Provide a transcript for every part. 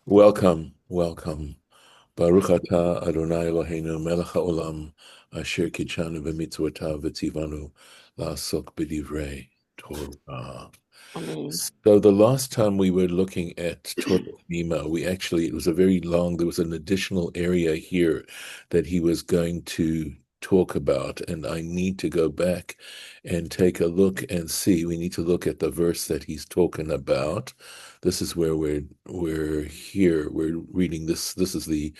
Welcome, welcome. Baruch atah Adonai Eloheinu melech haolam asher kitshanu b'mitzvotav v'tzivanu la'asok b'divrei Torah. Amen. So the last time we were looking at Torah Temimah, it was a very long, there was an additional area here that he was going to talk about, and I need to go back and take a look and see. We need to look at the verse that he's talking about. This is where we're here. We're reading this. This is the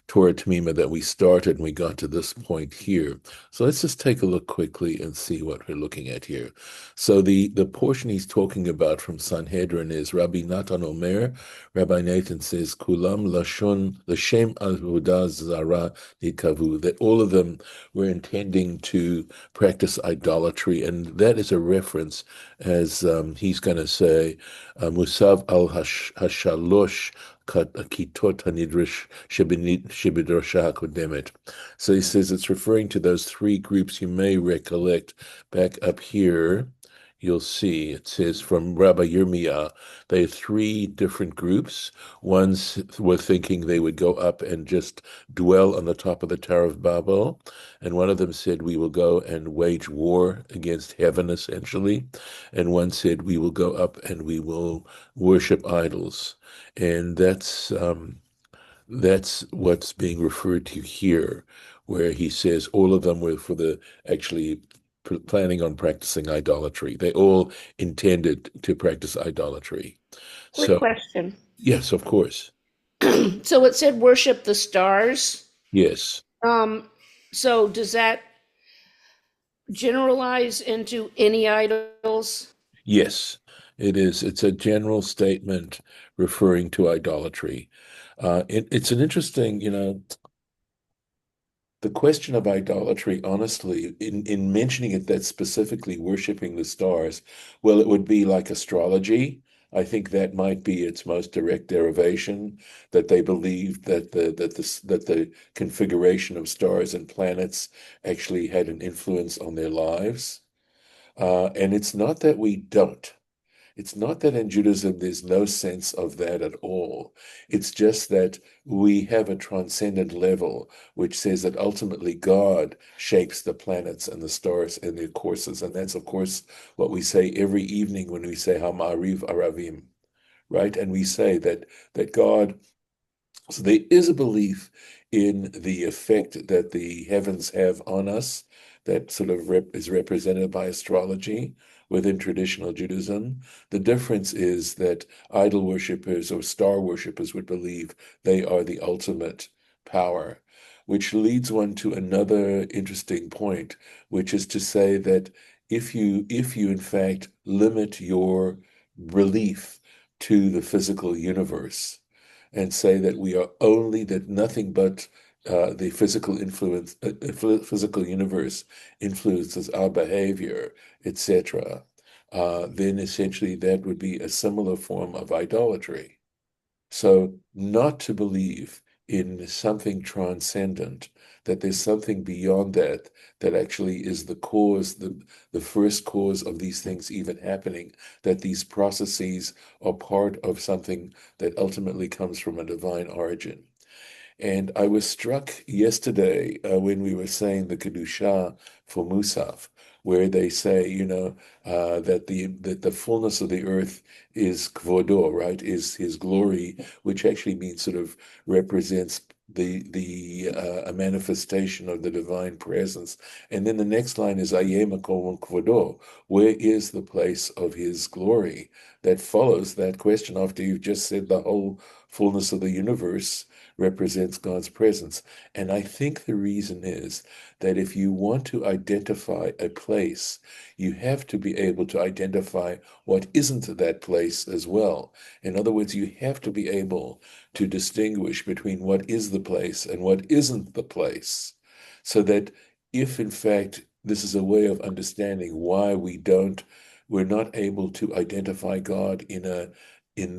Torah Temimah that we started, and we got to this point here. So let's just take a look quickly and see what we're looking at here. So the portion he's talking about from Sanhedrin is Rabbi Natan Omer. Rabbi Nathan says, Kulam Lashon Lashem Avodah Zara Nikavu, that all of them were intending to practice idolatry, and that is a reference, as he's going to say, Musav al Hashalosh Kitot Hanidrish Shebidrosha Kodemet. So he says it's referring to those three groups. You may recollect back up here. You'll see it says from Rabbi Yirmiyah, they had three different groups. Ones were thinking they would go up and just dwell on the top of the Tower of Babel. And one of them said, we will go and wage war against heaven, essentially. And one said, we will go up and we will worship idols. And that's what's being referred to here, where he says all of them were for the actually planning on practicing idolatry. They all intended to practice idolatry. Quick So, question. yes, of course. So it said worship the stars. Yes, Um, so does that generalize into any idols? yes, it is. It's a general statement referring to idolatry. It's an interesting, the question of idolatry, honestly, in mentioning it that specifically worshiping the stars, well, it would be like astrology. I think that might be its most direct derivation, that they believed that the configuration of stars and planets actually had an influence on their lives. And it's not that we don't. It's not that in Judaism there's no sense of that at all. It's just that we have a transcendent level which says that ultimately God shapes the planets and the stars and their courses. And that's, of course, what we say every evening when we say Hamariv Aravim, right? And we say that God, so there is a belief in the effect that the heavens have on us that sort of is represented by astrology within traditional Judaism. The difference is that idol worshippers or star worshippers would believe they are the ultimate power, which leads one to another interesting point, which is to say that if you in fact limit your belief to the physical universe, and say that we are only that nothing but the physical universe influences our behavior, etc., then essentially that would be a similar form of idolatry. So not to believe in something transcendent, that there's something beyond that that actually is the cause, the first cause of these things even happening, that these processes are part of something that ultimately comes from a divine origin. And I was struck yesterday when we were saying the Kedusha for Musaf, where they say, that the fullness of the earth is kvodo, right? Is his glory, which actually means sort of represents the a manifestation of the divine presence. And then the next line is Ayemakom kvodo. Where is the place of his glory? That follows that question after you've just said the whole fullness of the universe represents God's presence. And I think the reason is that if you want to identify a place, you have to be able to identify what isn't that place as well. In other words, you have to be able to distinguish between what is the place and what isn't the place. So that if in fact this is a way of understanding why we're not able to identify God in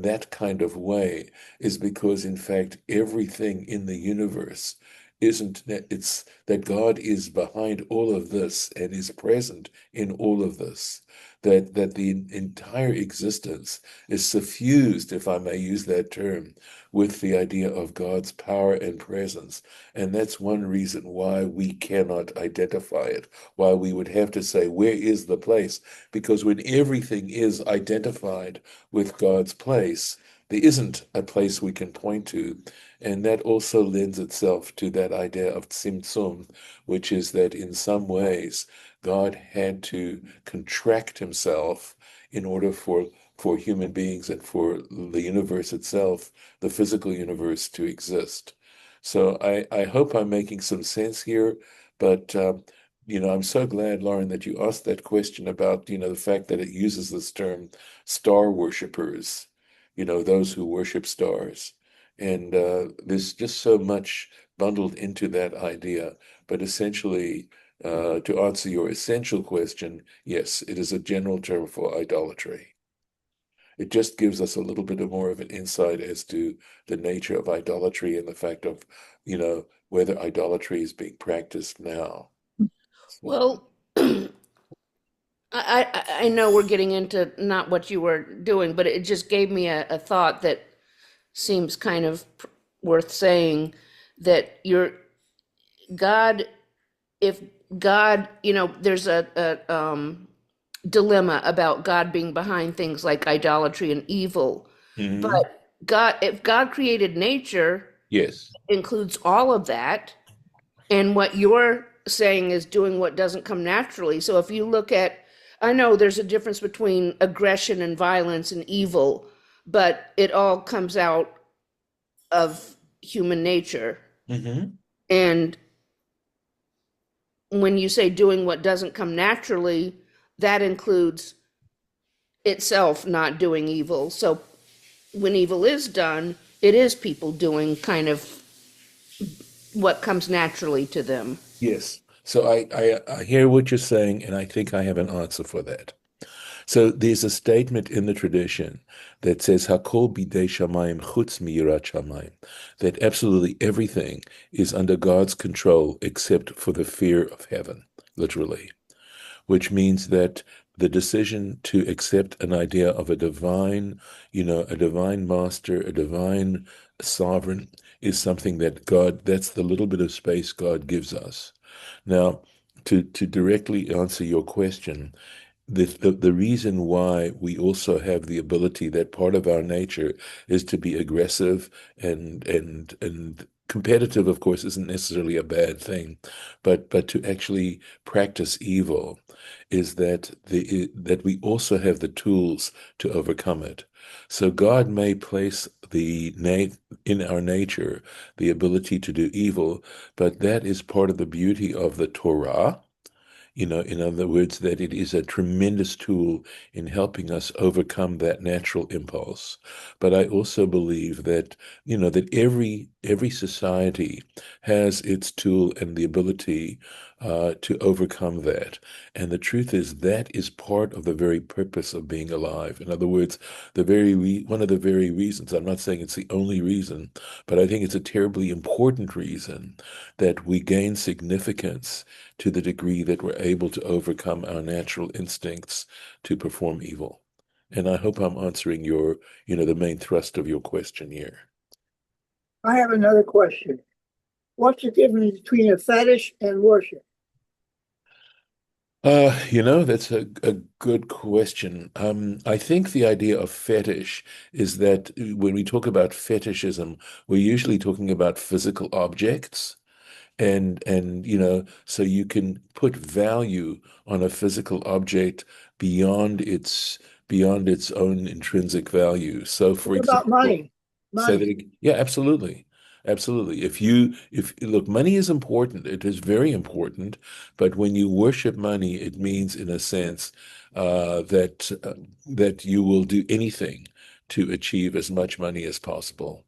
that kind of way, is because in fact everything in the universe isn't that it's that God is behind all of this and is present in all of this, that the entire existence is suffused, if I may use that term, with the idea of God's power and presence. And that's one reason why we cannot identify it, why we would have to say, where is the place? Because when everything is identified with God's place, there isn't a place we can point to. And that also lends itself to that idea of tzimtzum, which is that in some ways God had to contract himself in order for human beings and for the universe itself, the physical universe, to exist. So I hope I'm making some sense here, but I'm so glad, Lauren, that you asked that question about, the fact that it uses this term star worshippers, those who worship stars. And there's just so much bundled into that idea. But essentially, to answer your essential question, yes, it is a general term for idolatry. It just gives us a little bit of more of an insight as to the nature of idolatry and the fact of, whether idolatry is being practiced now. So, Well, I know we're getting into not what you were doing, but it just gave me a thought that seems kind of worth saying, that your God, if God, there's a dilemma about God being behind things like idolatry and evil. mhm. But if God created nature, Yes. includes all of that. And what you're saying is doing what doesn't come naturally. So if you look at, I know there's a difference between aggression and violence and evil, but it all comes out of human nature. Hmm. And when you say doing what doesn't come naturally, that includes itself not doing evil. So when evil is done, it is people doing kind of what comes naturally to them. Yes. So I hear what you're saying, and I think I have an answer for that. So there's a statement in the tradition that says Hakol bidei shamayim chutz miyirat shamayim, that absolutely everything is under God's control except for the fear of heaven, literally, which means that the decision to accept an idea of a divine master, a divine sovereign, is something that that's the little bit of space God gives us. Now, to directly answer your question, the reason why we also have the ability, that part of our nature is to be aggressive and competitive, of course, isn't necessarily a bad thing, but to actually practice evil is that we also have the tools to overcome it. So God may place in our nature the ability to do evil, but that is part of the beauty of the Torah. In other words, that it is a tremendous tool in helping us overcome that natural impulse. But I also believe that every society has its tool and the ability to overcome that. And the truth is that is part of the very purpose of being alive. In other words, one of the very reasons, I'm not saying it's the only reason, but I think it's a terribly important reason that we gain significance to the degree that we're able to overcome our natural instincts to perform evil. And I hope I'm answering the main thrust of your question here. I have another question. What's the difference between a fetish and worship? That's a good question. I think the idea of fetish is that when we talk about fetishism, we're usually talking about physical objects. And so you can put value on a physical object beyond its own intrinsic value. So for What about example, money? say that Money. again. Yeah, absolutely. Absolutely. If look, money is important. It is very important. But when you worship money, it means, in a sense, that you will do anything to achieve as much money as possible.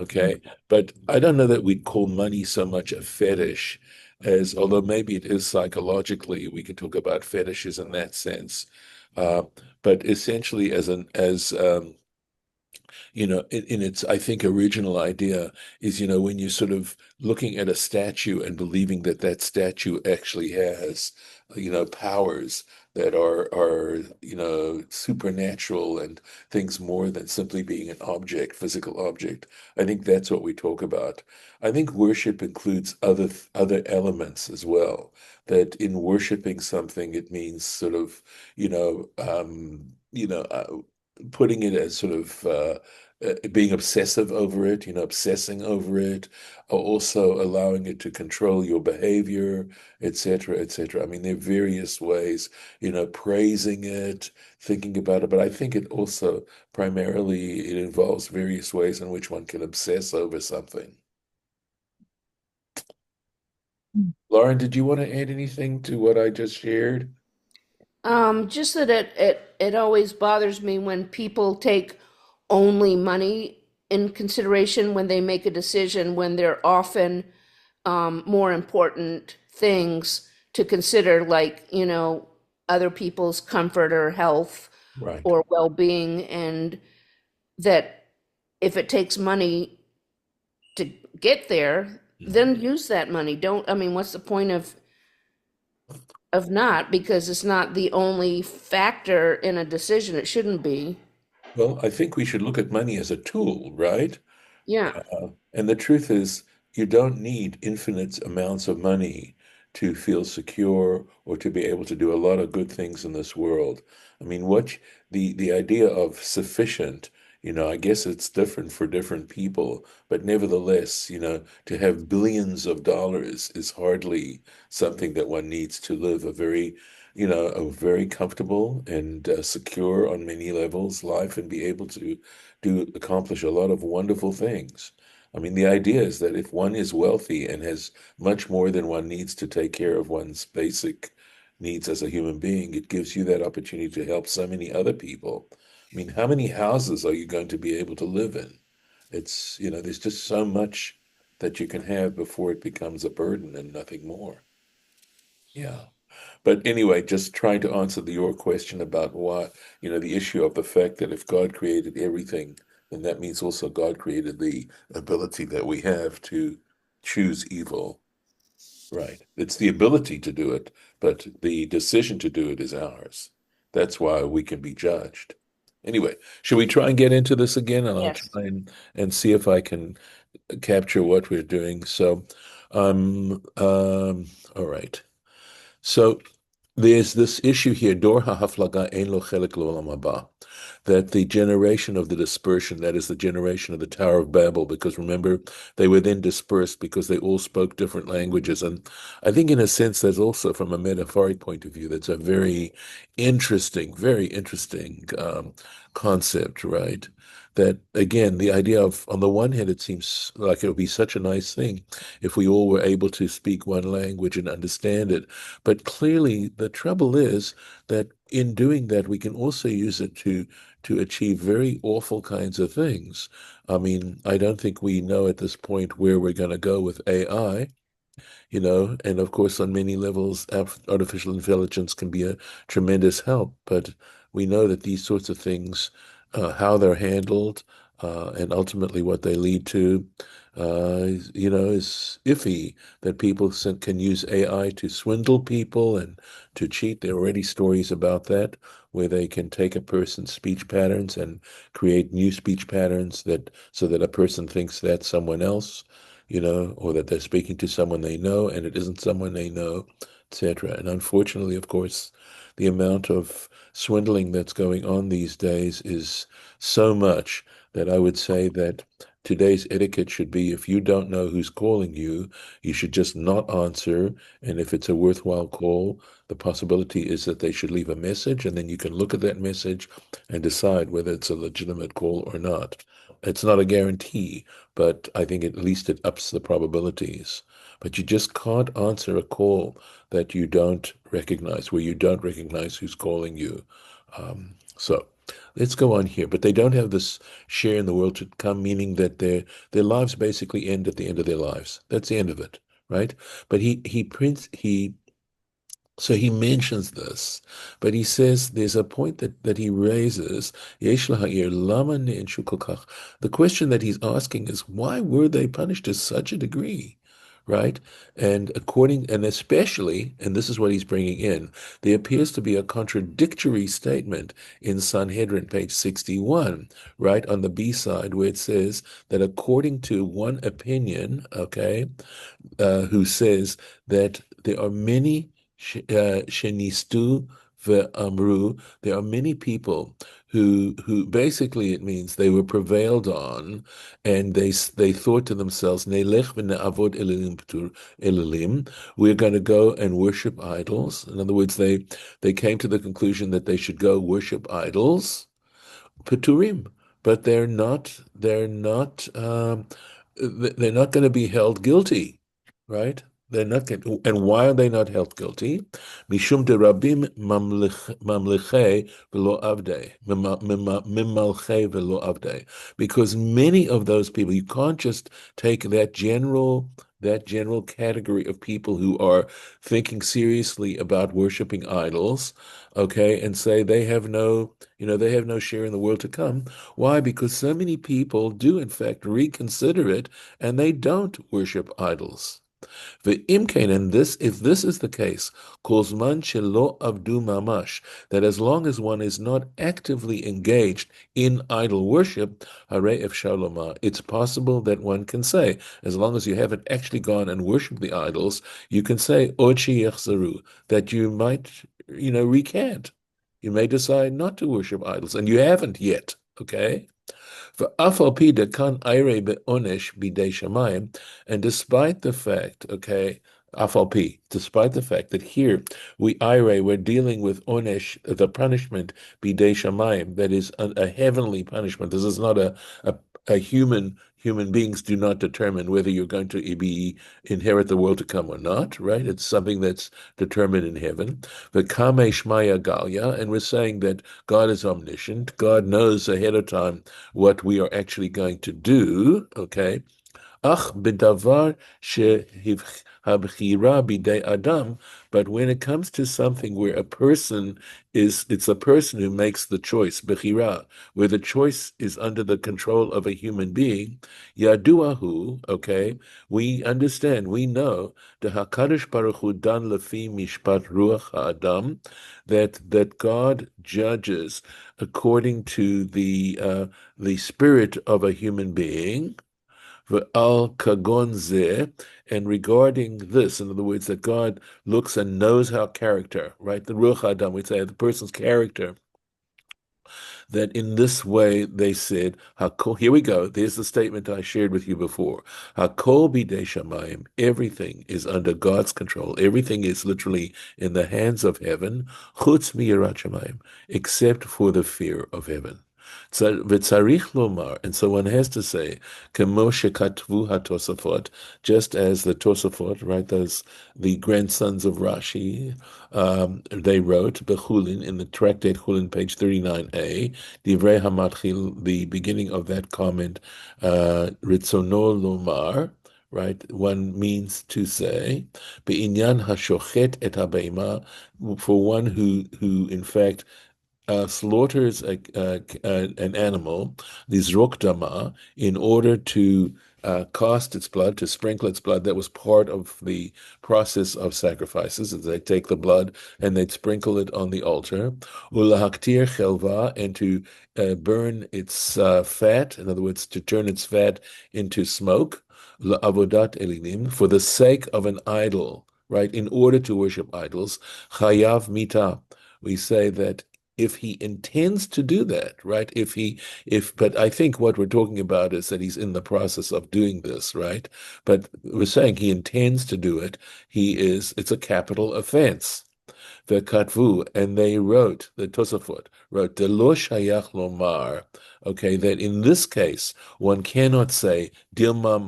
Okay. But I don't know that we'd call money so much a fetish although maybe it is psychologically, we could talk about fetishes in that sense. Uh, but essentially, in its, I think, original idea is, when you're sort of looking at a statue and believing that that statue actually has, powers that are, supernatural and things more than simply being an object, physical object. I think that's what we talk about. I think worship includes other elements as well. That in worshiping something, it means sort of, you know, putting it as sort of being obsessive over it, obsessing over it, or also allowing it to control your behavior, etc., etc. I mean, there are various ways, praising it, thinking about it, but I think it also primarily it involves various ways in which one can obsess over something. Lauren, did you want to add anything to what I just shared? Just that it always bothers me when people take only money in consideration when they make a decision, when there are often more important things to consider, like, other people's comfort or health Right. or well-being, and that if it takes money to get there, then use that money. Don't, I mean, what's the point of not, because it's not the only factor in a decision. It shouldn't be. Well, I think we should look at money as a tool, right? Yeah. And the truth is, you don't need infinite amounts of money to feel secure or to be able to do a lot of good things in this world. I mean, the idea of sufficient, I guess it's different for different people, but nevertheless, to have billions of dollars is hardly something that one needs to live a very comfortable and secure on many levels life and be able to accomplish a lot of wonderful things. I mean, the idea is that if one is wealthy and has much more than one needs to take care of one's basic needs as a human being, it gives you that opportunity to help so many other people. I mean, how many houses are you going to be able to live in? There's just so much that you can have before it becomes a burden and nothing more. Yeah. But anyway, just trying to answer your question about why, the issue of the fact that if God created everything, then that means also God created the ability that we have to choose evil. Right. It's the ability to do it, but the decision to do it is ours. That's why we can be judged. Anyway, should we try and get into this again? And I'll Yes. try and see if I can capture what we're doing. So, all right. So there's this issue here, Dor ha'haflaga ein lo chelek l'olam haba, that the generation of the dispersion, that is the generation of the Tower of Babel, because remember, they were then dispersed because they all spoke different languages. And I think in a sense, there's also from a metaphoric point of view, that's a very interesting concept, right? That again, the idea of, on the one hand, it seems like it would be such a nice thing if we all were able to speak one language and understand it. But clearly, the trouble is that in doing that, we can also use it to achieve very awful kinds of things. I mean, I don't think we know at this point where we're going to go with AI, and of course, on many levels, artificial intelligence can be a tremendous help, but we know that these sorts of things, how they're handled, and ultimately what they lead to, is iffy, that people can use AI to swindle people and to cheat. There are already stories about that, where they can take a person's speech patterns and create new speech patterns so that a person thinks that's someone else, or that they're speaking to someone they know and it isn't someone they know, etc. And unfortunately, of course, the amount of swindling that's going on these days is so much that I would say that today's etiquette should be, if you don't know who's calling you, you should just not answer. And if it's a worthwhile call, the possibility is that they should leave a message, and then you can look at that message and decide whether it's a legitimate call or not. It's not a guarantee, but I think at least it ups the probabilities. But you just can't answer a call that you don't recognize, where you don't recognize who's calling you. So let's go on here. But they don't have this share in the world to come, meaning that their lives basically end at the end of their lives. That's the end of it, right? But he So he mentions this, but he says there's a point that he raises. "Yesh laha'ir, lama ne'enshu kol kach." The question that he's asking is, why were they punished to such a degree? Right? And especially, and this is what he's bringing in, there appears to be a contradictory statement in Sanhedrin, page 61, right on the B side, where it says that according to one opinion, okay, who says that there are many shenistu ve'amru, there are many people who basically it means they were prevailed on, and they thought to themselves, Nelech v'ne'avod elalim, we're going to go and worship idols. In other words, they came to the conclusion that they should go worship idols, Peturim, but they're not going to be held guilty, right? They're not going, and why are they not held guilty? Mishum de rabim mamlechei velo avdei, mimalchei velo avdei. Because many of those people, you can't just take that general category of people who are thinking seriously about worshiping idols, okay, and say they have no share in the world to come. Why? Because so many people do, in fact, reconsider it, and they don't worship idols. And if this is the case, kozman shelo avdu mamash, that as long as one is not actively engaged in idol worship, harei efshar lomar, it's possible that one can say, as long as you haven't actually gone and worshipped the idols, you can say od sheyachzaru, that you might, recant. You may decide not to worship idols, and you haven't yet, okay? And despite the fact, okay, despite the fact that here we're dealing with onesh, the punishment bidei shamayim, that is a heavenly punishment. This is not a human beings do not determine whether you're going to inherit the world to come or not, right? It's something that's determined in heaven. The Kame Shmaya Galia, and we're saying that God is omniscient. God knows ahead of time what we are actually going to do, okay? Ach bedavar shehabchira bidei adam, but when it comes to something where it's a person who makes the choice, bechira, where the choice is under the control of a human being, yaduahu, okay, we understand, we know, the Hakadosh Baruch Hu dan lefi mishpat ruach ha'adam, that God judges according to the spirit of a human being. Al kagon zeh, and regarding this, in other words, that God looks and knows how character, right? The Ruach Adam, we say the person's character, that in this way they said, Hakol, here we go, there's the statement I shared with you before. Hakol bidei shamayim, everything is under God's control. Everything is literally in the hands of heaven, chutz miyirat shamayim, except for the fear of heaven. V'tzarich lomar, and so one has to say, kemo shekatvu hatosafot, just as the Tosafot, right, those the grandsons of Rashi, they wrote Bechulin in the tractate Chulin, page 39a, Divrei Hamatchil, the beginning of that comment, Ritzono lomar, right? One means to say, be'inyan hashochet et habeima, for one who in fact slaughters an animal, nizrok dama, in order to cast its blood, to sprinkle its blood. That was part of the process of sacrifices. They take the blood and they'd sprinkle it on the altar. Ulahaktir chelva, and to burn its fat, in other words, to turn its fat into smoke. La'avodat elilim, for the sake of an idol, right? In order to worship idols, chayav mita. We say that if he intends to do that, right? But I think what we're talking about is that he's in the process of doing this, right? But we're saying he intends to do it. It's a capital offense. The Katvu, and they wrote, the Tosafot wrote, Delo Shayach Lomar, okay, that in this case, one cannot say, Dilma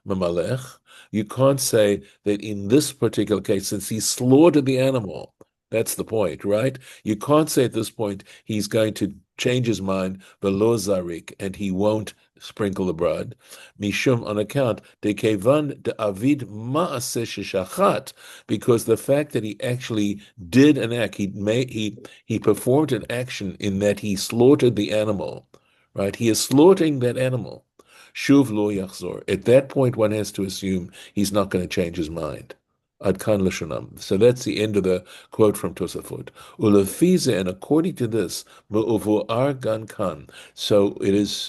Mamalech. You can't say that in this particular case, since he slaughtered the animal, that's the point, right? You can't say at this point he's going to change his mind, velo zarik, and he won't sprinkle the blood, mishum, on account de kevan de avid maaseh sheshachat, because the fact that he actually did an act, he performed an action in that he slaughtered the animal, right? He is slaughtering that animal. Shuv lo yachzor. At that point, one has to assume he's not going to change his mind. Ad kan lashonam. So that's the end of the quote from Tosafot. Ulefize, and according to this, me'uvu'ar gan kan. So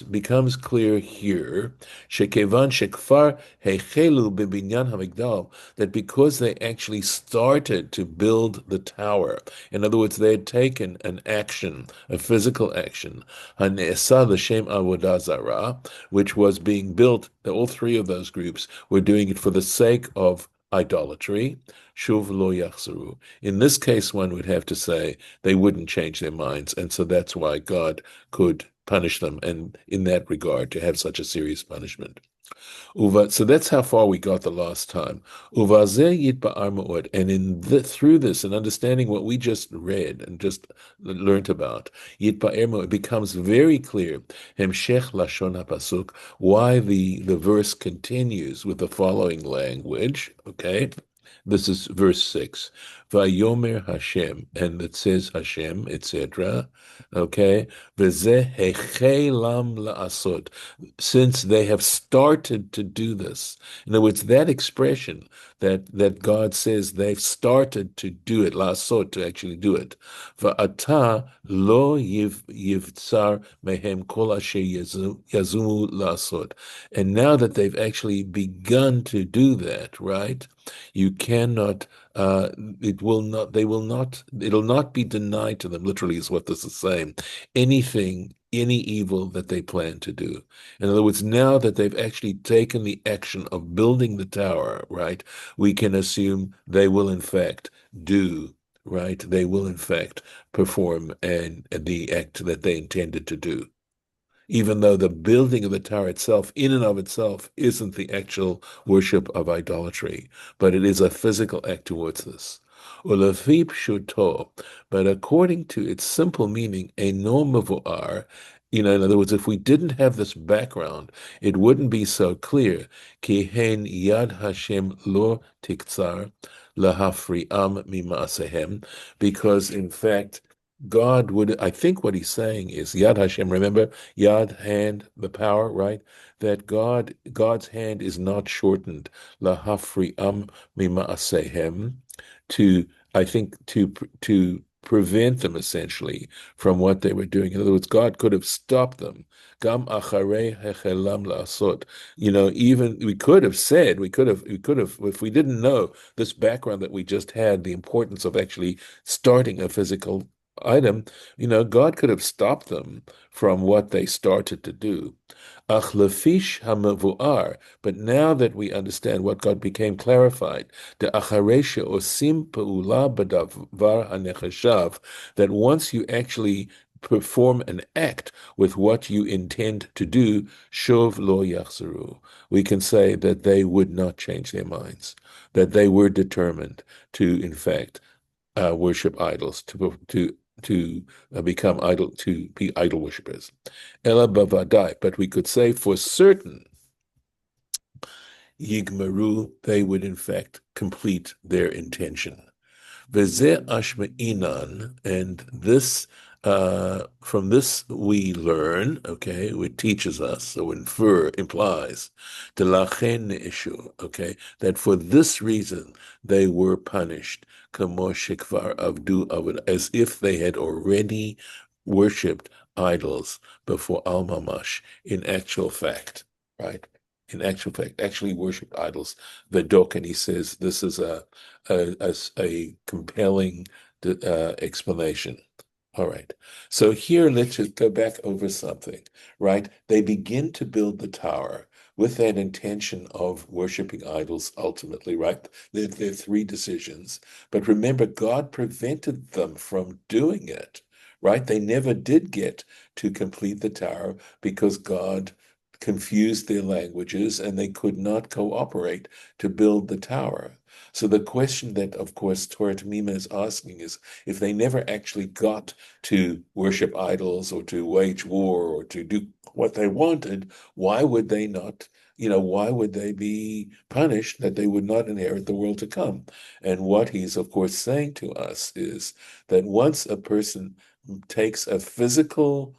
becomes clear here, shekevan shekfar hechelu bibinyan hamigdal, that because they actually started to build the tower, in other words, they had taken an action, a physical action, hane'esa l'shem avodah zarah, which was being built. All three of those groups were doing it for the sake of idolatry, shuv lo yachzuru. In this case, one would have to say they wouldn't change their minds, and so that's why God could punish them, and in that regard, to have such a serious punishment. So that's how far we got the last time. And through this and understanding what we just read and just learned about, it becomes very clear why the verse continues with the following language. Okay, this is verse 6. Vayomer Hashem, and it says Hashem, etc. Okay, v'zeh hechelam la'asot, since they have started to do this. In other words, that expression that God says they've started to do it, la'asot, to actually do it. Va'ata lo yivtzar mehem kol asher yazumu la'asot. And now that they've actually begun to do that, right? You cannot, it'll not be denied to them, literally is what this is saying, any evil that they plan to do. In other words, now that they've actually taken the action of building the tower, right, we can assume they will in fact do, right, they will in fact perform the act that they intended to do, even though the building of the tower itself, in and of itself, isn't the actual worship of idolatry, but it is a physical act towards this. Ulefi pshuto, but according to its simple meaning, eino mevu'ar, in other words, if we didn't have this background, it wouldn't be so clear. Ki hen yad Hashem lo tiktzar lahafri'am mima'asehem, because in fact, God would, I think what he's saying is, Yad Hashem, remember, Yad, hand, the power, right? That God's hand is not shortened, lahafri'am mima'asehem, to prevent them essentially from what they were doing. In other words, God could have stopped them. Gam acharei hechelam la'asot. Even we could have, if we didn't know this background that we just had, the importance of actually starting a physical item, God could have stopped them from what they started to do. Ach lefish hamevuar, but now that we understand what God became clarified, the acharesha osim peula b'davar hanechashav, that once you actually perform an act with what you intend to do, shov lo yachzeru, we can say that they would not change their minds, that they were determined to, in fact, worship idols, to become idol, to be idol worshippers. Ela bavadai, but we could say for certain, yigmaru, they would in fact complete their intention. Veze ashma'inan, and this, from this we learn, okay, it teaches us, so implies, delachen ishu, okay, that for this reason they were punished, kamo shekvar avdu avad, as if they had already worshipped idols before al mamash, in actual fact, right? In actual fact, actually worshipped idols. Vedok, and he says this is a compelling explanation. All right. So here, let's just go back over something, right? They begin to build the tower with that intention of worshiping idols ultimately, right? There are three decisions. But remember, God prevented them from doing it, right? They never did get to complete the tower because God confused their languages, and they could not cooperate to build the tower. So the question that, of course, Torah Temimah is asking is, if they never actually got to worship idols or to wage war or to do what they wanted, why would they not, why would they be punished that they would not inherit the world to come? And what he's, of course, saying to us is that once a person takes a physical,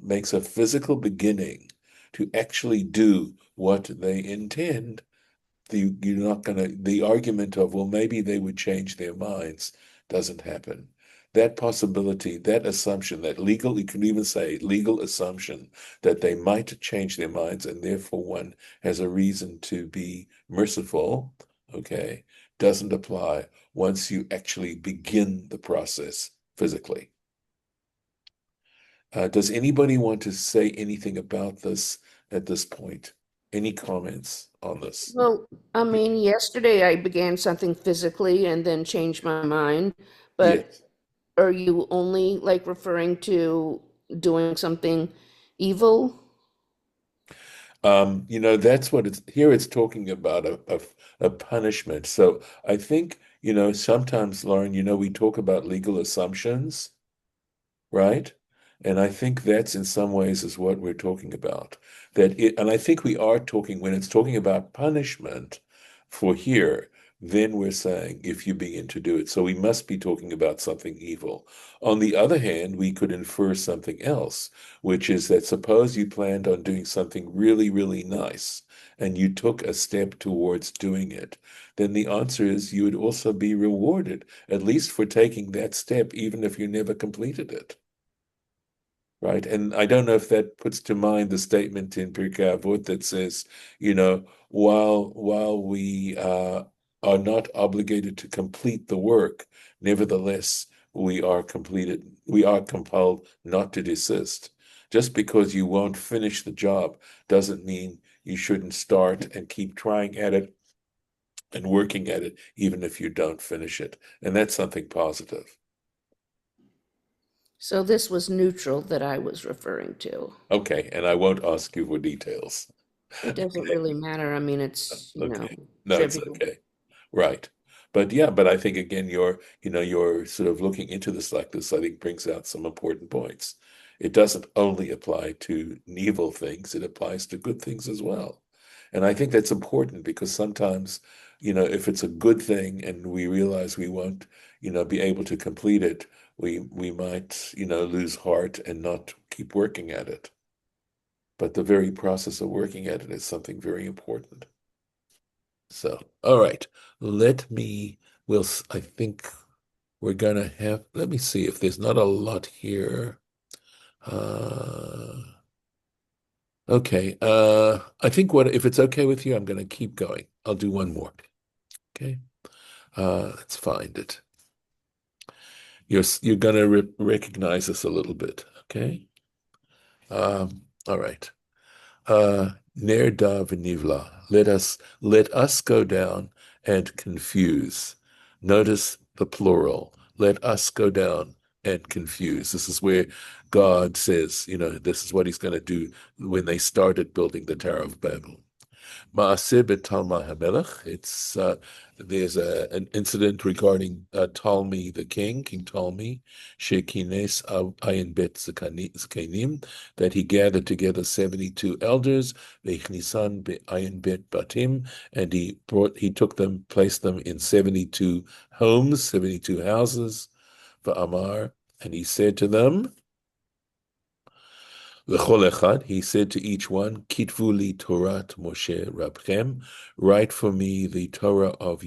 makes a physical beginning to actually do what they intend, you're not gonna, the argument of, well, maybe they would change their minds doesn't happen. That possibility, that assumption, that legal, you can even say legal assumption that they might change their minds and therefore one has a reason to be merciful, okay, doesn't apply once you actually begin the process physically. Does anybody want to say anything about this at this point? Any comments on this? Well, I mean, yesterday I began something physically and then changed my mind, but Yes. are you only like referring to doing something evil? That's what it's here. It's talking about a punishment. So I think, sometimes, Lauren, we talk about legal assumptions, right? And I think that's in some ways is what we're talking about. And I think we are talking, when it's talking about punishment for here, then we're saying if you begin to do it. So we must be talking about something evil. On the other hand, we could infer something else, which is that suppose you planned on doing something really, really nice, and you took a step towards doing it, then the answer is you would also be rewarded, at least for taking that step, even if you never completed it. Right. And I don't know if that puts to mind the statement in Pirkei Avot that says, while we are not obligated to complete the work, nevertheless, we are compelled not to desist. Just because you won't finish the job doesn't mean you shouldn't start and keep trying at it and working at it, even if you don't finish it. And that's something positive. So this was neutral that I was referring to. Okay, and I won't ask you for details. It doesn't really matter. I mean, it's, Okay. No, it's trivial. okay. Right. But I think again, you're sort of looking into this like this, I think brings out some important points. It doesn't only apply to evil things, it applies to good things as well. And I think that's important because sometimes, if it's a good thing and we realize we won't, be able to complete it, we might, lose heart and not keep working at it. But the very process of working at it is something very important. So, all right, I think we're gonna have, let me see if there's not a lot here. Uh, okay, I think if it's okay with you, I'm gonna keep going. I'll do one more. Okay, let's find it. You're gonna recognize this a little bit, okay? All right. Ner da v'nivla. Let us go down and confuse. Notice the plural. Let us go down and confuse. This is where God says, this is what he's going to do when they started building the Tower of Babel. Maaseh beTalmah HaMelech. There's an incident regarding Talmi the king, King Talmi, Shekines Ayin Bet Zekanim, that he gathered together 72 elders, Vechnisan Ayin Bet Batim, and he took them, placed them in 72 homes, 72 houses, Va'amar, and he said to them, L'chol echad, he said to each one, Kitvu li Torat Moshe Rabchem, write for me the Torah of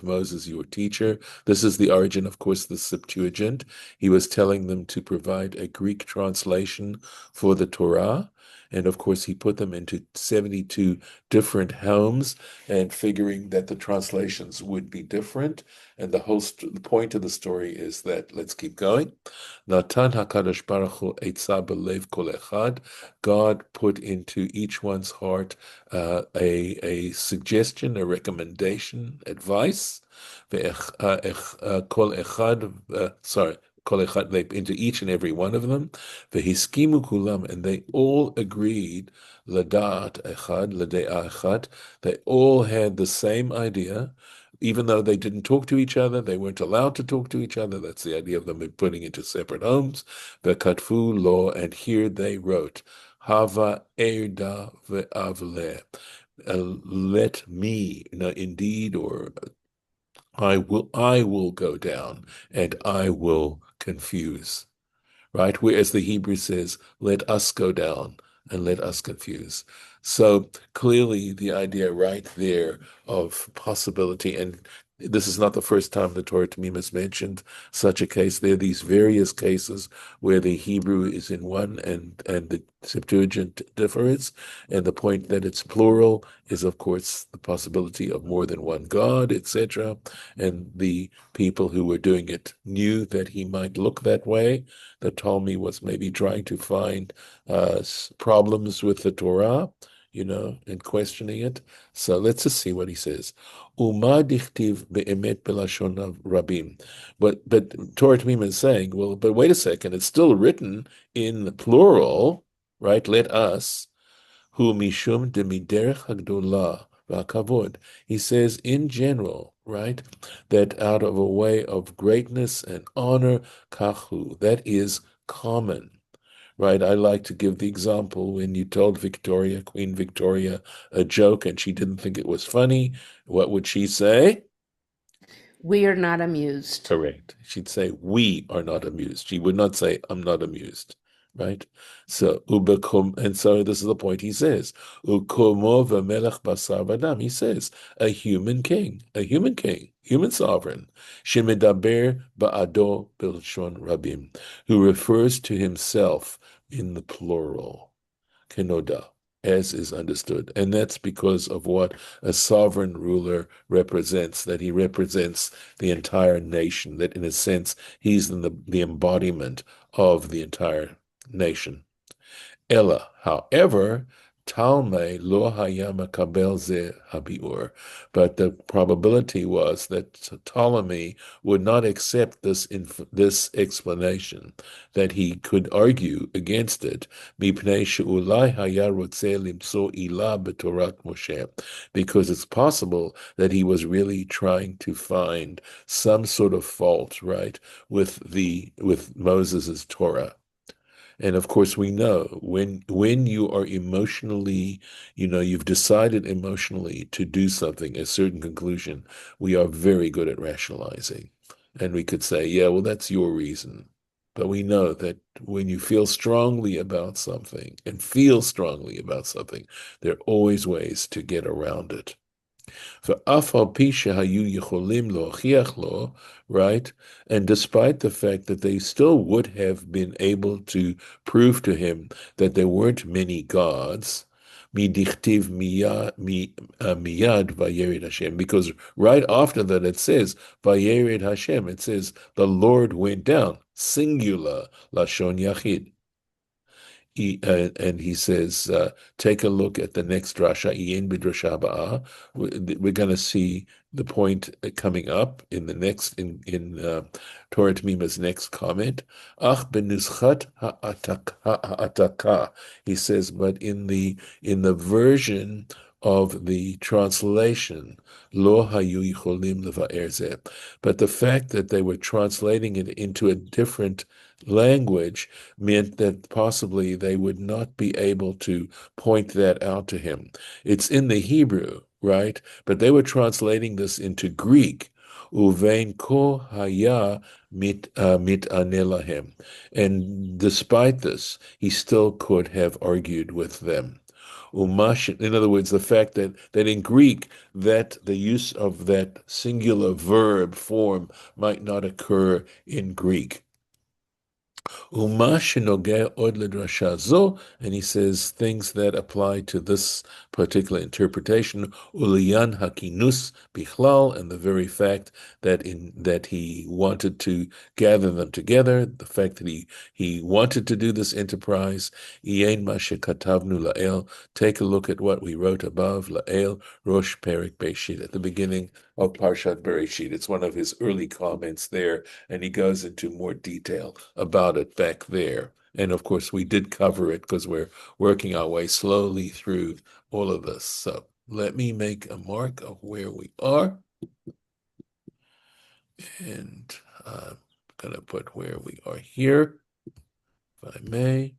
Moses, your teacher. This is the origin, of course, the Septuagint. He was telling them to provide a Greek translation for the Torah. And of course, he put them into 72 different homes and figuring that the translations would be different. And the point of the story is that, let's keep going. Natan HaKadosh Baruch Hu Eitzah B'lev Kol Echad. God put into each one's heart a suggestion, a recommendation, advice. Kol Echad, into each and every one of them, v'hiskimu kulam, and they all agreed, ladat echad, lade'a echad, they all had the same idea, even though they didn't talk to each other, they weren't allowed to talk to each other. That's the idea of them putting into separate homes. V'katfu lo, and here they wrote, Hava erda ve'avle, let me, indeed, or I will go down and I will confuse, right? Whereas the Hebrew says, let us go down and let us confuse. So clearly the idea right there of possibility, and this is not the first time the Torah Temimah has mentioned such a case. There are these various cases where the Hebrew is in one and the Septuagint differs, and the point that it's plural is, of course, the possibility of more than one God, etc. And the people who were doing it knew that he might look that way. The Talmud was maybe trying to find problems with the Torah, and questioning it. So let's just see what he says. Uma dichtiv be'emet belashon rabim. But Torah Temimah is saying, well, but wait a second, it's still written in the plural, right? Let us, hu mishum demiderech hagdolah v'akavod. He says in general, right, that out of a way of greatness and honor, kahu, that is common. Right, I like to give the example when you told Queen Victoria, a joke and she didn't think it was funny, what would she say? We are not amused. Correct. She'd say, we are not amused. She would not say, I'm not amused. Right? So, and so this is the point he says. Ukomo v'melech basar v'adam. He says, a human human sovereign, shemedaber ba'ado bilshon rabim, who refers to himself in the plural, kenoda, as is understood. And that's because of what a sovereign ruler represents, that he represents the entire nation, that in a sense, he's the embodiment of the entire nation. Ella, however, Talme lo haya makabel ze habiur, but the probability was that Ptolemy would not accept this explanation, that he could argue against it, mipnei she'ulai haya rotzeh limso ilah b'torat Moshe, because it's possible that he was really trying to find some sort of fault, right, with Moses's Torah. And of course, we know when you are emotionally, you've decided emotionally to do something, a certain conclusion, we are very good at rationalizing. And we could say, yeah, well, that's your reason. But we know that when you feel strongly about something and feel strongly about something, there are always ways to get around it. Right? And despite the fact that they still would have been able to prove to him that there weren't many gods, miyad vayered Hashem, because right after that it says vayered Hashem, it says the Lord went down, singular, lashon yachid. And he says, take a look at the next drasha, We're going to see the point coming up in the next in Torah Temimah's next comment. Ach benuschat ha'ataka. He says, but in the version of the translation, lo hayu yicholim leva'er zeh. But the fact that they were translating it into a different language meant that possibly they would not be able to point that out to him. It's in the Hebrew, right? But they were translating this into Greek. Uvein ko haya mit'ane. And despite this, he still could have argued with them. In other words, the fact that in Greek, that the use of that singular verb form might not occur in Greek. And he says things that apply to this particular interpretation, uliyan hakinus bichlal, and the very fact that he wanted to gather them together, the fact that he wanted to do this enterprise. Take a look at what we wrote above, la'el rosh perik beishit, at the beginning of Parshat Bereshit. It's one of his early comments there, and he goes into more detail about it back there. And of course, we did cover it because we're working our way slowly through all of this. So let me make a mark of where we are. And I'm going to put where we are here, if I may.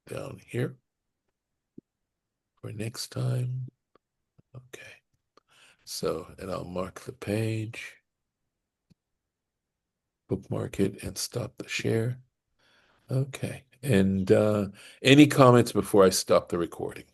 Down here for next time. Okay. So, and I'll mark the page, bookmark it, and stop the share. Okay. And any comments before I stop the recording?